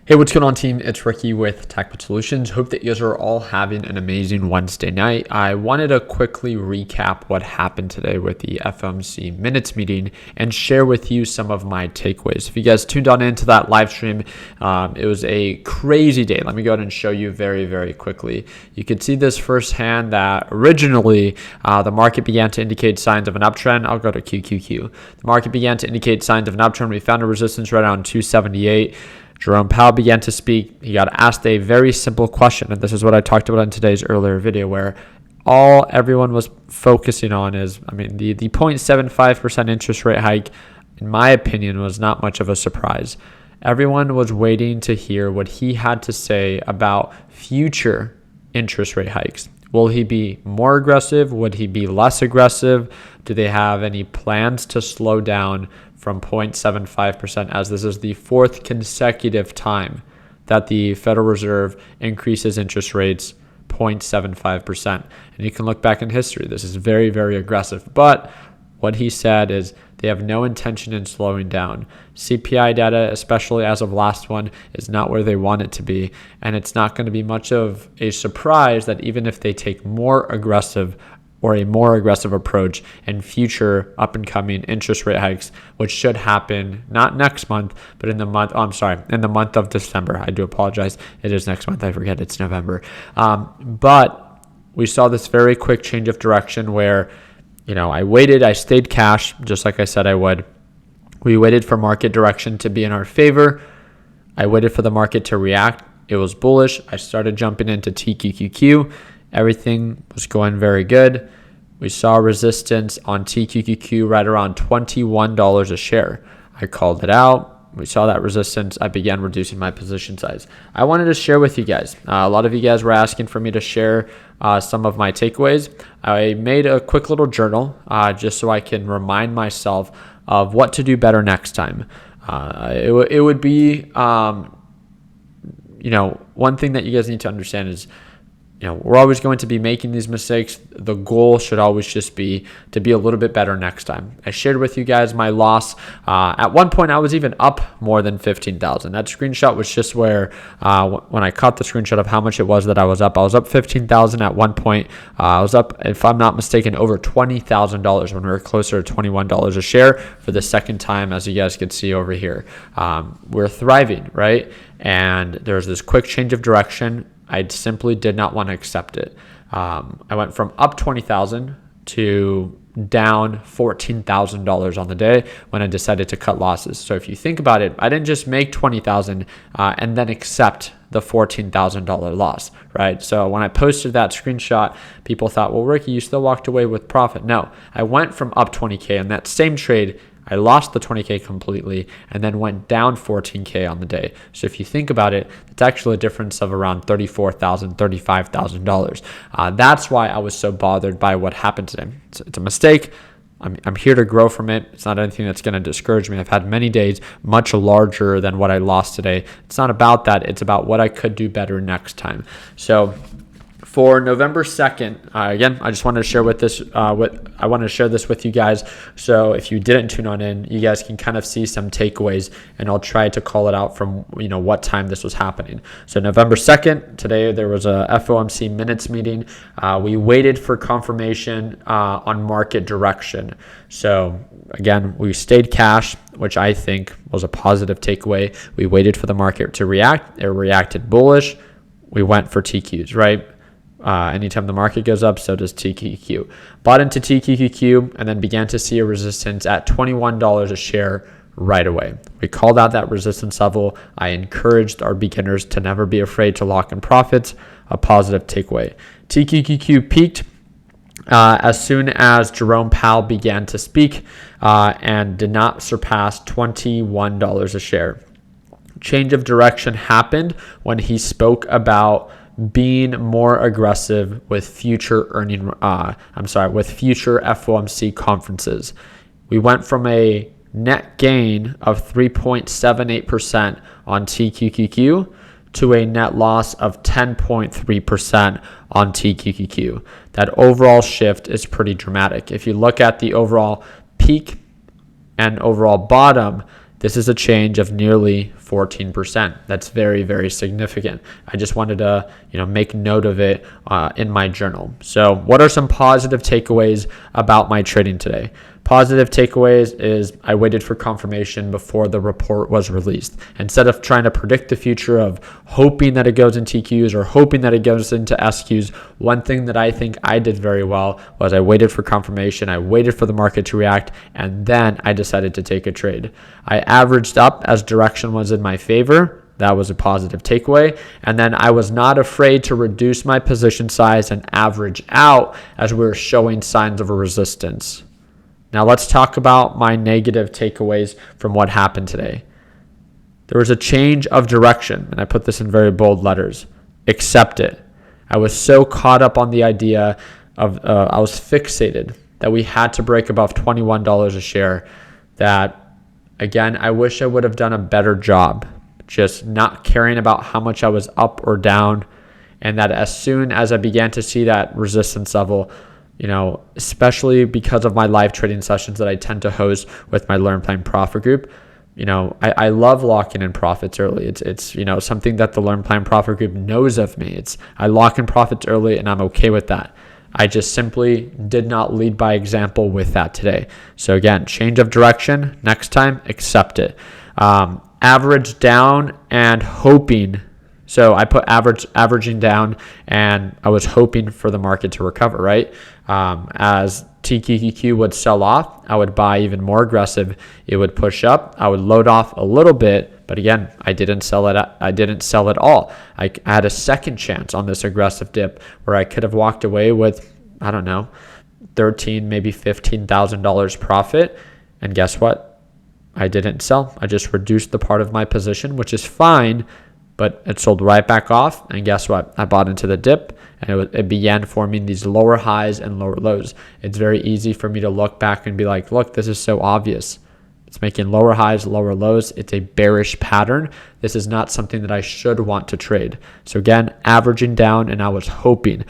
Hey, what's going on, team? It's Ricky with TechBit Solutions. Hope that you guys are all having an amazing Wednesday night. I wanted to quickly recap what happened today with the FOMC minutes meeting and share with you some of my takeaways. If you guys tuned on into that live stream, it was a crazy day. Let me go ahead and show you very, very quickly. You could see this firsthand that originally the market began to indicate signs of an uptrend. I'll go to QQQ. The market began to indicate signs of an uptrend. We found a resistance right around 278. Jerome Powell began to speak. He got asked a very simple question, and this is what I talked about in today's earlier video, where everyone was focusing on is, the 0.75% interest rate hike, in my opinion, was not much of a surprise. Everyone was waiting to hear what he had to say about future interest rate hikes. Will he be more aggressive? Would he be less aggressive? Do they have any plans to slow down from 0.75%, as this is the fourth consecutive time that the Federal Reserve increases interest rates 0.75%. And you can look back in history. This is very, very aggressive. But what he said is they have no intention in slowing down. CPI data, especially as of last one, is not where they want it to be. And it's not going to be much of a surprise that even if they take a more aggressive approach in future up and coming interest rate hikes, which should happen not next month, but in the month of December. I do apologize. It is next month. I forget it's November. But we saw this very quick change of direction where, I stayed cash, just like I said I would. We waited for market direction to be in our favor. I waited for the market to react. It was bullish. I started jumping into TQQQ. Everything was going very good. We saw resistance on TQQQ right around $21 a share. I called it out. We saw that resistance. I began reducing my position size. I wanted to share with you guys. A lot of you guys were asking for me to share some of my takeaways. I made a quick little journal just so I can remind myself of what to do better next time. It would be, one thing that you guys need to understand is, we're always going to be making these mistakes. The goal should always just be to be a little bit better next time. I shared with you guys my loss. At one point, I was even up more than 15,000. That screenshot was just where, when I caught the screenshot of how much it was that I was up 15,000 at one point. I was up, if I'm not mistaken, over $20,000 when we were closer to $21 a share for the second time, as you guys could see over here. We're thriving, right? And there's this quick change of direction. I simply did not want to accept it. I went from up 20,000 to down $14,000 on the day when I decided to cut losses. So if you think about it, I didn't just make 20,000 and then accept the $14,000 loss, right? So when I posted that screenshot, people thought, well, Ricky, you still walked away with profit. No, I went from up 20K in that same trade. I lost the 20K completely and then went down 14K on the day. So if you think about it, it's actually a difference of around $34,000, $35,000. That's why I was so bothered by what happened today. It's a mistake. I'm here to grow from it. It's not anything that's going to discourage me. I've had many days much larger than what I lost today. It's not about that. It's about what I could do better next time. So for November 2nd, again, I just wanted to share this with you guys. So if you didn't tune on in, you guys can kind of see some takeaways, and I'll try to call it out from what time this was happening. So November 2nd, today there was a FOMC minutes meeting. We waited for confirmation on market direction. So again, we stayed cash, which I think was a positive takeaway. We waited for the market to react. It reacted bullish. We went for TQs, right? Anytime the market goes up, so does TQQQ. Bought into TQQQ and then began to see a resistance at $21 a share right away. We called out that resistance level. I encouraged our beginners to never be afraid to lock in profits. A positive takeaway. TQQQ peaked as soon as Jerome Powell began to speak and did not surpass $21 a share. Change of direction happened when he spoke about being more aggressive with future future FOMC conferences. We went from a net gain of 3.78% on TQQQ to a net loss of 10.3% on TQQQ. That overall shift is pretty dramatic. If you look at the overall peak and overall bottom, This is a change of nearly 14%. That's very, very significant. I just wanted to, make note of it in my journal. So what are some positive takeaways about my trading today? Positive takeaways is I waited for confirmation before the report was released. Instead of trying to predict the future of hoping that it goes in TQs or hoping that it goes into SQs, one thing that I think I did very well was I waited for confirmation. I waited for the market to react, and then I decided to take a trade. I averaged up as direction was in my favor. That was a positive takeaway. And then I was not afraid to reduce my position size and average out as we were showing signs of a resistance. Now let's talk about my negative takeaways from what happened today. There was a change of direction, and I put this in very bold letters. Accept it. I was so caught up on the idea of, I was fixated that we had to break above $21 a share that, again, I wish I would have done a better job, just not caring about how much I was up or down, and that as soon as I began to see that resistance level, especially because of my live trading sessions that I tend to host with my Learn Plan Profit group, I love locking in profits early. It's something that the Learn Plan Profit group knows of me. I lock in profits early and I'm okay with that. I just simply did not lead by example with that today. So again, change of direction. Next time, accept it. Average down and hoping. So I put averaging down, and I was hoping for the market to recover, right? As TQQQ would sell off, I would buy even more aggressive. It would push up. I would load off a little bit, but again, I didn't sell it. I didn't sell at all. I had a second chance on this aggressive dip where I could have walked away with, I don't know, $13,000, maybe $15,000 profit. And guess what? I didn't sell. I just reduced the part of my position, which is fine. But it sold right back off, and guess what? I bought into the dip, and it began forming these lower highs and lower lows. It's very easy for me to look back and be like, look, this is so obvious. It's making lower highs, lower lows. It's a bearish pattern. This is not something that I should want to trade. So again, averaging down, and I was hoping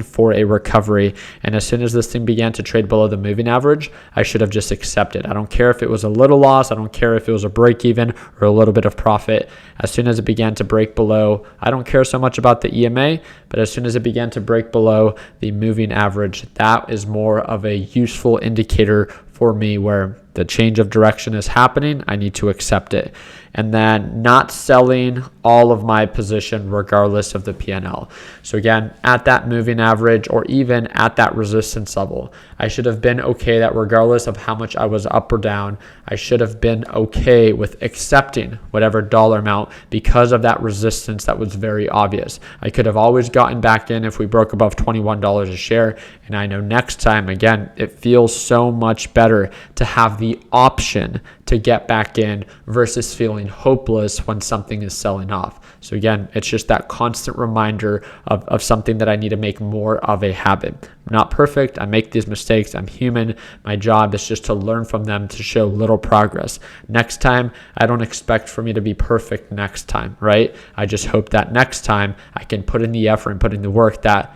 for a recovery. And as soon as this thing began to trade below the moving average, I should have just accepted. I don't care if it was a little loss. I don't care if it was a break even or a little bit of profit. As soon as it began to break below, I don't care so much about the EMA, but as soon as it began to break below the moving average, that is more of a useful indicator for me where the change of direction is happening. I need to accept it. And then not selling all of my position regardless of the PNL. So again, at that moving average or even at that resistance level, I should have been okay that regardless of how much I was up or down, I should have been okay with accepting whatever dollar amount because of that resistance that was very obvious. I could have always gotten back in if we broke above $21 a share. And I know next time, again, it feels so much better to have the option to get back in versus feeling hopeless when something is selling off. So again, it's just that constant reminder of something that I need to make more of a habit. I'm not perfect. I make these mistakes. I'm human. My job is just to learn from them to show little progress. Next time, I don't expect for me to be perfect next time, right? I just hope that next time I can put in the effort and put in the work that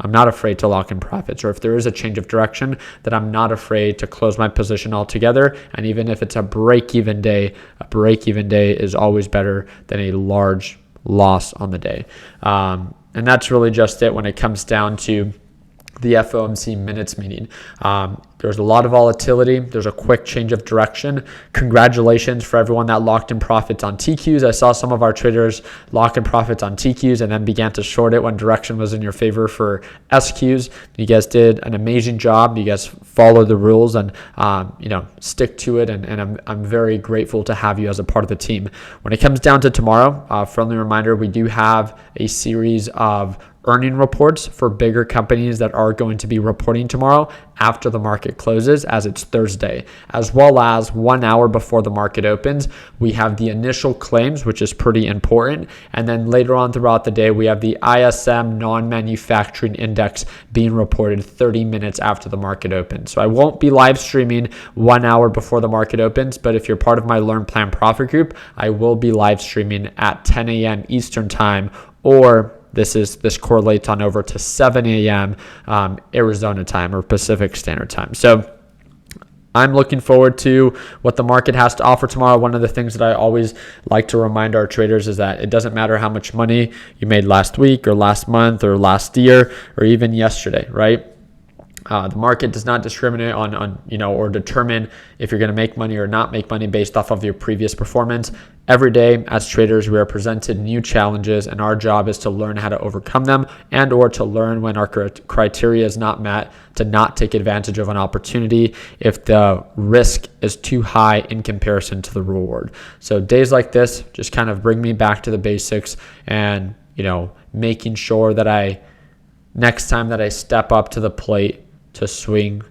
I'm not afraid to lock in profits, or if there is a change of direction, that I'm not afraid to close my position altogether. And even if it's a break-even day is always better than a large loss on the day. And that's really just it when it comes down to the FOMC minutes meeting. There's a lot of volatility. There's a quick change of direction. Congratulations for everyone that locked in profits on TQs. I saw some of our traders lock in profits on TQs and then began to short it when direction was in your favor for SQs. You guys did an amazing job. You guys followed the rules and stick to it. And I'm very grateful to have you as a part of the team. When it comes down to tomorrow, friendly reminder, we do have a series of earning reports for bigger companies that are going to be reporting tomorrow after the market closes, as it's Thursday, as well as 1 hour before the market opens. We have the initial claims, which is pretty important. And then later on throughout the day, we have the ISM non-manufacturing index being reported 30 minutes after the market opens. So I won't be live streaming 1 hour before the market opens, but if you're part of my Learn Plan Profit group, I will be live streaming at 10 a.m. Eastern time, or this correlates on over to 7 a.m. Arizona time or Pacific Standard Time. So I'm looking forward to what the market has to offer tomorrow. One of the things that I always like to remind our traders is that it doesn't matter how much money you made last week or last month or last year or even yesterday, right? The market does not discriminate on or determine if you're going to make money or not make money based off of your previous performance. Every day as traders, we are presented new challenges, and our job is to learn how to overcome them and or to learn when our criteria is not met, to not take advantage of an opportunity if the risk is too high in comparison to the reward. So days like this just kind of bring me back to the basics and, making sure that next time that I step up to the plate to swing,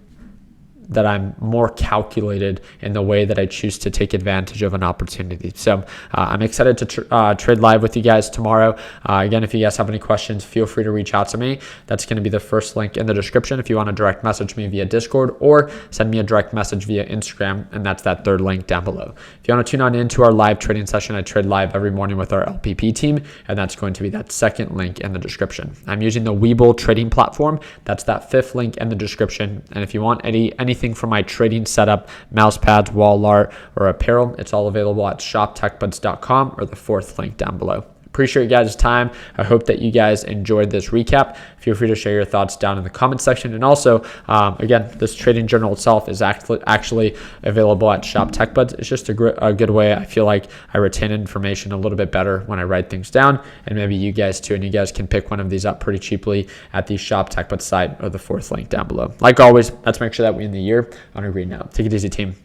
that I'm more calculated in the way that I choose to take advantage of an opportunity. So I'm excited to trade live with you guys tomorrow. Again, if you guys have any questions, feel free to reach out to me. That's going to be the first link in the description if you want to direct message me via Discord or send me a direct message via Instagram, and that's that third link down below. If you want to tune on into our live trading session, I trade live every morning with our LPP team, and that's going to be that second link in the description. I'm using the Webull trading platform. That's that fifth link in the description. And if you want anything from my trading setup, mouse pads, wall art, or apparel, it's all available at shoptechbuds.com or the fourth link down below. Appreciate you guys' time. I hope that you guys enjoyed this recap. Feel free to share your thoughts down in the comment section. And also, again, this trading journal itself is actually available at Shop Tech Buds. It's just a good way. I feel like I retain information a little bit better when I write things down, and maybe you guys too. And you guys can pick one of these up pretty cheaply at the Shop Tech Buds site or the fourth link down below. Like always, let's make sure that we end the year on a green note. Take it easy, team.